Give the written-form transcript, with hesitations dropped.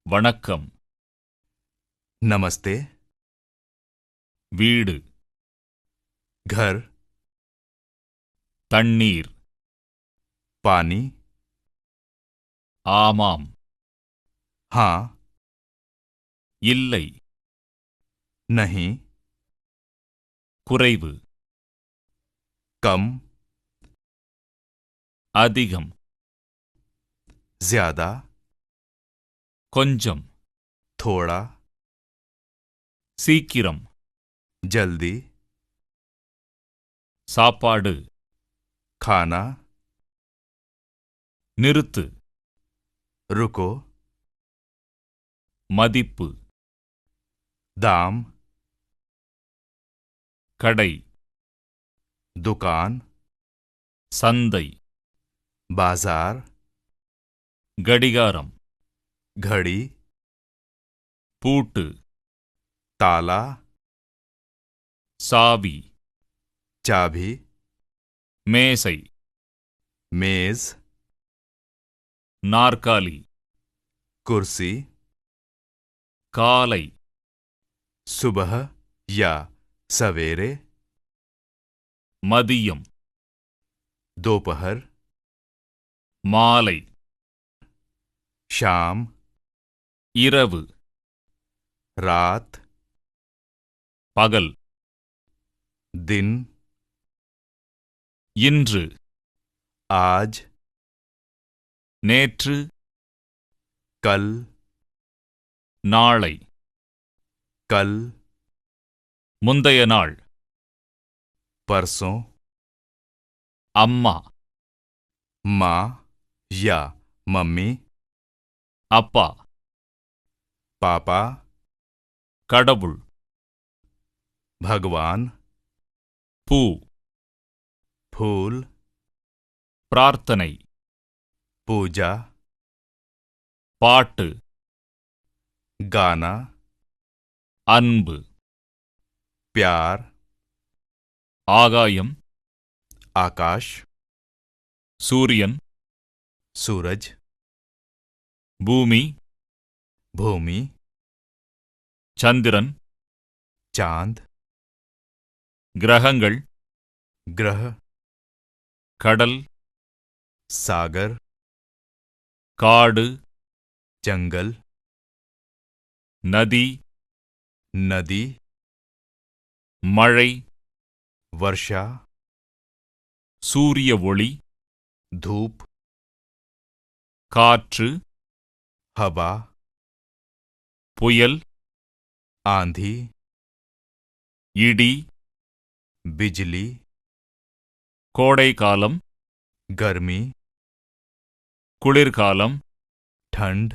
வணக்கம். नमस्ते. வீடு, घर, தண்ணீர், पानी, ஆமாம், हाँ, இல்லை, नहीं, குறைவு, कम, அதிகம், ज्यादा, கொஞ்சம், थोड़ा, சீக்கிரம், जल्दी, சாப்பாடு, खाना, நிறுத்து, रुको, மதிப்பு, दाम, கடை, दुकान, சந்தை, बाजार, கடிகாரம், घड़ी, பூட்டு, ताला, சாவி, चाबी, மேசை, मेज, நாற்காலி, कुर्सी, காலை, सुबह या सवेरे, மதியம், दोपहर, மாலை, शाम, இரவு, रात, பகல், दिन, இன்று, आज, நேற்று, कल, நாளை, कल, முந்தைய நாள், परसों, அம்மா, माँ या मम्मी, அப்பா, पापा, கடவுள், भगवान, பூ, फूल, பிரார்த்தனை, पूजा, பாட்டு, गाना, அன்பு, प्यार, ஆகாயம், आकाश, சூரியன், सूरज, பூமி, भूमि, சந்திரன், चांद, கிரகங்கள், ग्रह, கடல், सागर, காடு, जंगल, நதி, नदी, மழை, वर्षा, சூரிய ஒளி, धूप, காற்று, हवा, புயல், आंधी, இடி, बिजली, கோடைக்காலம், गर्मी, குளிர்காலம், ठंड,